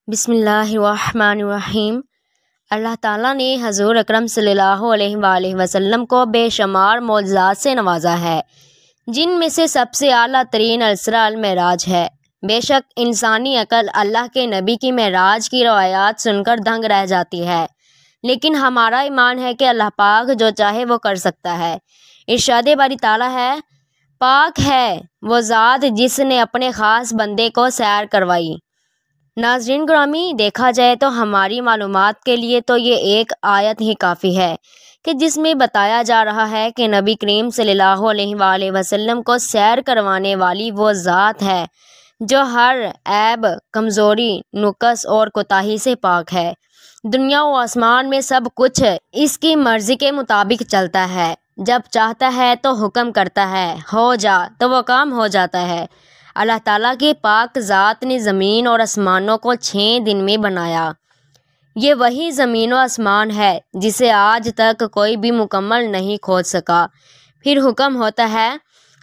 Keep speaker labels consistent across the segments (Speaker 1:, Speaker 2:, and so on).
Speaker 1: بسم اللہ الرحمن الرحیم۔ اللہ تعالیٰ نے حضور اکرم صلی اللہ علیہ وآلہ وسلم کو بے شمار معجزات سے نوازا ہے، جن میں سے سب سے اعلیٰ ترین الاسراء المعراج ہے۔ بے شک انسانی عقل اللہ کے نبی کی معراج کی روایات سن کر دنگ رہ جاتی ہے، لیکن ہمارا ایمان ہے کہ اللہ پاک جو چاہے وہ کر سکتا ہے۔ ارشاد باری تعالیٰ ہے، پاک ہے وہ ذات جس نے اپنے خاص بندے کو سیر کروائی۔ ناظرین گرامی، دیکھا جائے تو ہماری معلومات کے لیے تو یہ ایک آیت ہی کافی ہے کہ جس میں بتایا جا رہا ہے کہ نبی کریم صلی اللہ علیہ وآلہ وسلم کو سیر کروانے والی وہ ذات ہے جو ہر عیب، کمزوری، نقص اور کوتاہی سے پاک ہے۔ دنیا و آسمان میں سب کچھ اس کی مرضی کے مطابق چلتا ہے، جب چاہتا ہے تو حکم کرتا ہے، ہو جا تو وہ کام ہو جاتا ہے۔ اللہ تعالیٰ کی پاک ذات نے زمین اور آسمانوں کو 6 دن میں بنایا۔ یہ وہی زمین و آسمان ہے جسے آج تک کوئی بھی مکمل نہیں کھود سکا۔ پھر حکم ہوتا ہے،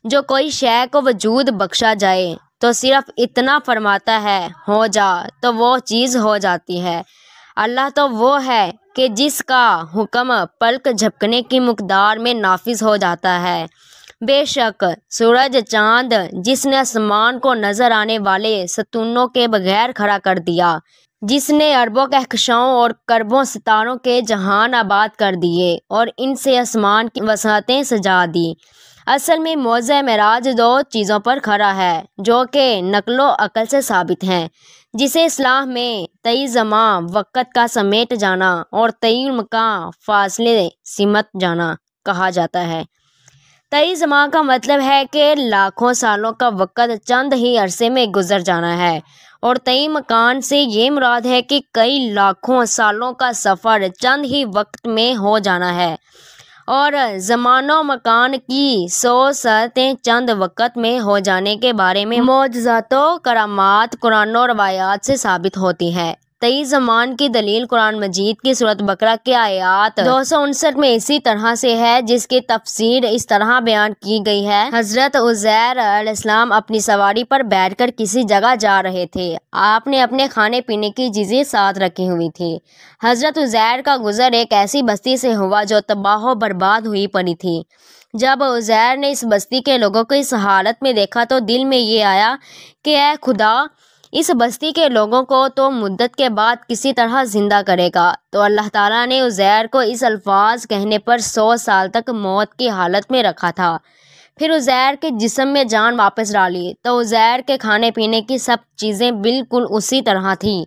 Speaker 1: جو کوئی شے کو وجود بخشا جائے تو صرف اتنا فرماتا ہے، ہو جا تو وہ چیز ہو جاتی ہے۔ اللہ تو وہ ہے کہ جس کا حکم پلک جھپکنے کی مقدار میں نافذ ہو جاتا ہے۔ بے شک سورج چاند جس نے آسمان کو نظر آنے والے ستونوں کے بغیر کھڑا کر دیا، جس نے اربوں کہکشاؤں اور کربوں ستاروں کے جہان آباد کر دیے اور ان سے آسمان کی وسعتیں سجا دی۔ اصل میں موضوع معراج 2 چیزوں پر کھڑا ہے جو کہ نقل و عقل سے ثابت ہیں، جسے اصطلاح میں طی زمان وقت کا سمیٹ جانا اور طی مکان فاصلے سمت جانا کہا جاتا ہے۔ طی زمان کا مطلب ہے کہ لاکھوں سالوں کا وقت چند ہی عرصے میں گزر جانا ہے، اور طی مکان سے یہ مراد ہے کہ کئی لاکھوں سالوں کا سفر چند ہی وقت میں ہو جانا ہے، اور زمان و مکان کی 100 سطحیں چند وقت میں ہو جانے کے بارے میں معجزات و کرامات قرآن و روایات سے ثابت ہوتی ہے۔ طی زمان کی دلیل قرآن مجید کی سورۃ بقرہ کے آیات 259 میں اسی طرح سے ہے، جس کی تفسیر اس طرح بیان کی گئی ہے۔ حضرت عزیر علیہ السلام اپنی سواری پر بیٹھ کر کسی جگہ جا رہے تھے۔ آپ نے اپنے کھانے پینے کی چیزیں ساتھ رکھی ہوئی تھی۔ حضرت عزیر کا گزر ایک ایسی بستی سے ہوا جو تباہ و برباد ہوئی پڑی تھی۔ جب عزیر نے اس بستی کے لوگوں کو اس حالت میں دیکھا تو دل میں یہ آیا کہ اے خدا، اس بستی کے لوگوں کو تو مدت کے بعد کسی طرح زندہ کرے گا۔ تو اللہ تعالیٰ نے عزیر کو اس الفاظ کہنے پر 100 سال تک موت کی حالت میں رکھا تھا۔ پھر عزیر کے جسم میں جان واپس ڈالی تو عزیر کے کھانے پینے کی سب چیزیں بالکل اسی طرح تھیں،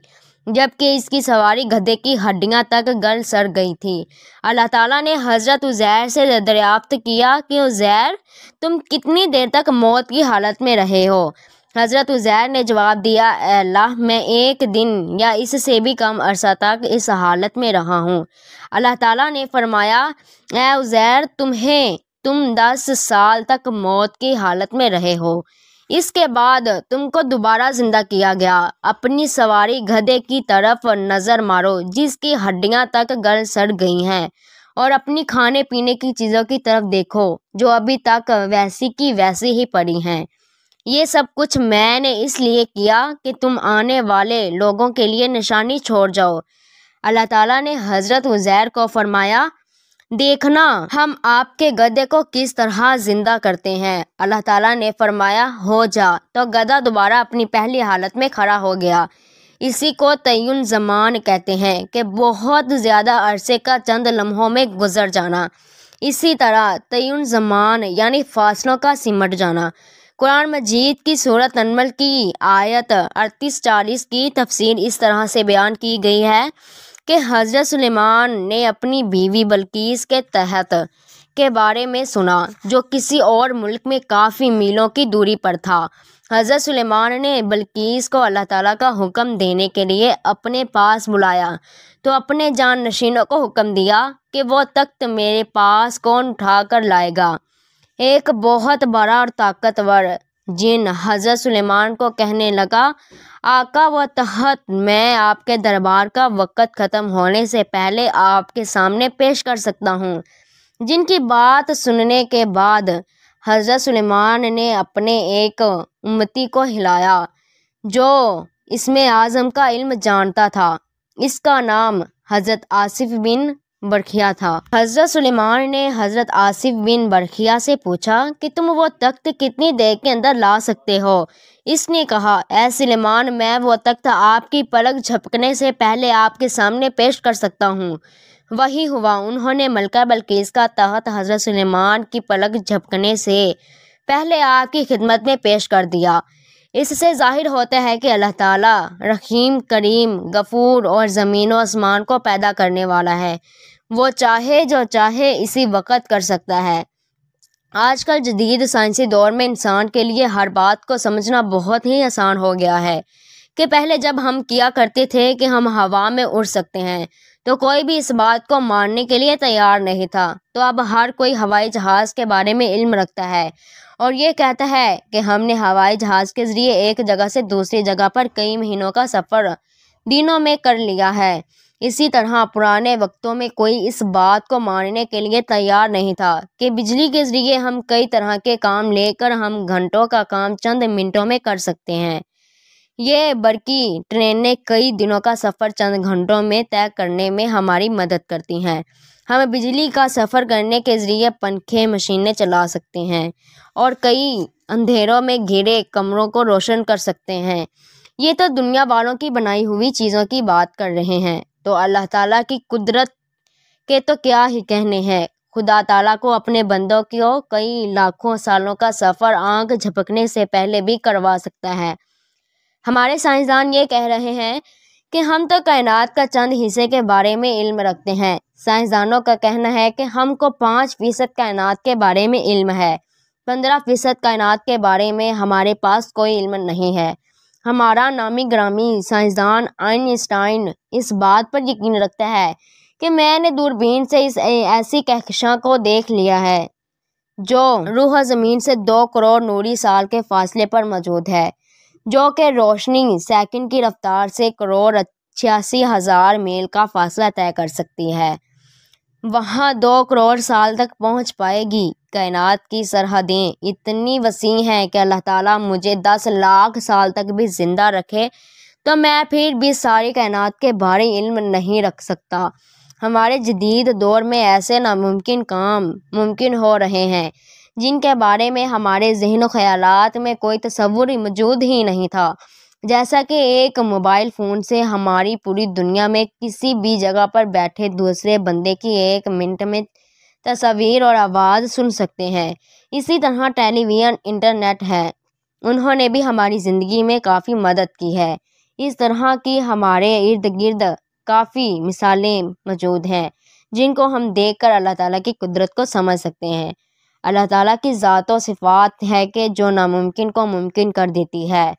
Speaker 1: جبکہ اس کی سواری گدھے کی ہڈیاں تک گل سڑ گئی تھی۔ اللہ تعالیٰ نے حضرت عزیر سے دریافت کیا کہ عزیر، تم کتنی دیر تک موت کی حالت میں رہے ہو؟ حضرت عزیر نے جواب دیا، اے اللہ، میں 1 دن یا اس سے بھی کم عرصہ تک اس حالت میں رہا ہوں۔ اللہ تعالیٰ نے فرمایا، اے عزیر، تم 10 سال تک موت کی حالت میں رہے ہو، اس کے بعد تم کو دوبارہ زندہ کیا گیا۔ اپنی سواری گدھے کی طرف نظر مارو جس کی ہڈیاں تک گل سڑ گئی ہیں، اور اپنی کھانے پینے کی چیزوں کی طرف دیکھو جو ابھی تک ویسی کی ویسی ہی پڑی ہیں۔ یہ سب کچھ میں نے اس لیے کیا کہ تم آنے والے لوگوں کے لیے نشانی چھوڑ جاؤ۔ اللہ تعالیٰ نے حضرت عزیر کو فرمایا، دیکھنا ہم آپ کے گدھے کو کس طرح زندہ کرتے ہیں۔ اللہ تعالیٰ نے فرمایا، ہو جا، تو گدھا دوبارہ اپنی پہلی حالت میں کھڑا ہو گیا۔ اسی کو تعین زمان کہتے ہیں کہ بہت زیادہ عرصے کا چند لمحوں میں گزر جانا۔ اسی طرح تعین زمان یعنی فاصلوں کا سمٹ جانا۔ قرآن مجید کی سورۃ النمل کی آیت 38-40 کی تفسیر اس طرح سے بیان کی گئی ہے کہ حضرت سلیمان نے اپنی بیوی بلقیس کے تحت کے بارے میں سنا، جو کسی اور ملک میں کافی میلوں کی دوری پر تھا۔ حضرت سلیمان نے بلقیس کو اللہ تعالیٰ کا حکم دینے کے لیے اپنے پاس بلایا تو اپنے جان نشینوں کو حکم دیا کہ وہ تخت میرے پاس کون اٹھا کر لائے گا۔ ایک بہت بڑا اور طاقتور جن حضرت سلیمان کو کہنے لگا، آقا، وہ تخت میں آپ کے دربار کا وقت ختم ہونے سے پہلے آپ کے سامنے پیش کر سکتا ہوں۔ جن کی بات سننے کے بعد حضرت سلیمان نے اپنے ایک امتی کو ہلایا جو اسم اعظم کا علم جانتا تھا۔ اس کا نام حضرت آصف بن برکھیا تھا۔ حضرت سلیمان نے حضرت آصف بن برکھیا سے پوچھا کہ تم وہ تخت کتنی دیر کے اندر لا سکتے ہو؟ اس نے کہا، اے سلیمان، میں وہ تخت آپ کی پلک جھپکنے سے پہلے آپ کے سامنے پیش کر سکتا ہوں۔ وہی ہوا، انہوں نے ملکہ بلقیس کا تخت حضرت سلیمان کی پلک جھپکنے سے پہلے آپ کی خدمت میں پیش کر دیا۔ اس سے ظاہر ہوتا ہے کہ اللہ تعالیٰ رحیم، کریم، غفور اور زمین و آسمان کو پیدا کرنے والا ہے۔ وہ چاہے جو چاہے اسی وقت کر سکتا ہے۔ آج کل جدید سائنسی دور میں انسان کے لیے ہر بات کو سمجھنا بہت ہی آسان ہو گیا ہے کہ پہلے جب ہم کیا کرتے تھے کہ ہم ہوا میں اڑ سکتے ہیں تو کوئی بھی اس بات کو ماننے کے لیے تیار نہیں تھا۔ تو اب ہر کوئی ہوائی جہاز کے بارے میں علم رکھتا ہے اور یہ کہتا ہے کہ ہم نے ہوائی جہاز کے ذریعے ایک جگہ سے دوسری جگہ پر کئی مہینوں کا سفر دنوں میں کر لیا ہے۔ اسی طرح پرانے وقتوں میں کوئی اس بات کو ماننے کے لیے تیار نہیں تھا کہ بجلی کے ذریعے ہم کئی طرح کے کام لے کر ہم گھنٹوں کا کام چند منٹوں میں کر سکتے ہیں۔ یہ برقی ٹرینیں کئی دنوں کا سفر چند گھنٹوں میں طے کرنے میں ہماری مدد کرتی ہیں۔ ہم بجلی کا سفر کرنے کے ذریعے پنکھے، مشینیں چلا سکتے ہیں اور کئی اندھیروں میں گھرے کمروں کو روشن کر سکتے ہیں۔ یہ تو دنیا والوں کی بنائی ہوئی چیزوں کی بات کر رہے ہیں، تو اللہ تعالیٰ کی قدرت کے تو کیا ہی کہنے ہیں۔ خدا تعالیٰ کو اپنے بندوں کو کئی لاکھوں سالوں کا سفر آنکھ جھپکنے سے پہلے بھی کروا سکتا ہے۔ ہمارے سائنسدان یہ کہہ رہے ہیں کہ ہم تو کائنات کا چند حصے کے بارے میں علم رکھتے ہیں۔ سائنسدانوں کا کہنا ہے کہ ہم کو 5% کائنات کے بارے میں علم ہے، 15% کائنات کے بارے میں ہمارے پاس کوئی علم نہیں ہے۔ ہمارا نامی گرامی سائنسدان آئنسٹائن اس بات پر یقین رکھتا ہے کہ میں نے دوربین سے اس ایسی کہکشاں کو دیکھ لیا ہے جو روح زمین سے 2 کروڑ نوری سال کے فاصلے پر موجود ہے، جو کہ روشنی سیکنڈ کی رفتار سے کروڑ 86,000 میل کا فاصلہ طے کر سکتی ہے۔ وہاں 2 کروڑ سال تک پہنچ پائے گی۔ کائنات کی سرحدیں اتنی وسیع ہیں کہ اللہ تعالیٰ مجھے 10 لاکھ سال تک بھی زندہ رکھے تو میں پھر بھی ساری کائنات کے بارے علم نہیں رکھ سکتا۔ ہمارے جدید دور میں ایسے ناممکن کام ممکن ہو رہے ہیں جن کے بارے میں ہمارے ذہن و خیالات میں کوئی تصور موجود ہی نہیں تھا، جیسا کہ ایک موبائل فون سے ہماری پوری دنیا میں کسی بھی جگہ پر بیٹھے دوسرے بندے کی 1 منٹ میں تصویر اور آواز سن سکتے ہیں۔ اسی طرح ٹیلی ویژن، انٹرنیٹ ہے، انہوں نے بھی ہماری زندگی میں کافی مدد کی ہے۔ اس طرح کی ہمارے ارد گرد کافی مثالیں موجود ہیں جن کو ہم دیکھ کر اللہ تعالیٰ کی قدرت کو سمجھ سکتے ہیں۔ اللہ تعالیٰ کی ذات و صفات ہے کہ جو ناممکن کو ممکن کر دیتی ہے۔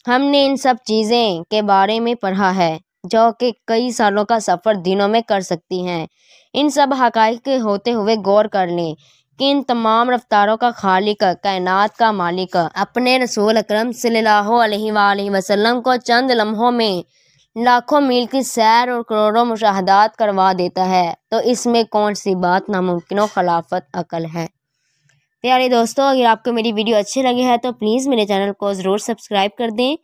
Speaker 1: ہم نے ان سب چیزیں کے بارے میں پڑھا ہے جو کہ کئی سالوں کا سفر دنوں میں کر سکتی ہیں۔ ان سب حقائق کے ہوتے ہوئے غور کر لیں کہ ان تمام رفتاروں کا خالق، کائنات کا مالک اپنے رسول اکرم صلی اللہ علیہ وآلہ وسلم کو چند لمحوں میں لاکھوں میل کی سیر اور کروڑوں مشاہدات کروا دیتا ہے، تو اس میں کون سی بات ناممکن و خلافت عقل ہے۔ پیارے دوستو، اگر آپ کو میری ویڈیو اچھی لگی ہے تو پلیز میرے چینل کو ضرور سبسکرائب کر دیں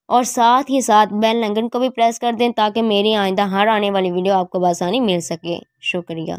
Speaker 1: اور ساتھ ہی ساتھ بیل آئکن کو بھی پریس کر دیں تاکہ میری آئندہ ہر آنے والی ویڈیو آپ کو بآسانی مل سکے۔ شکریہ۔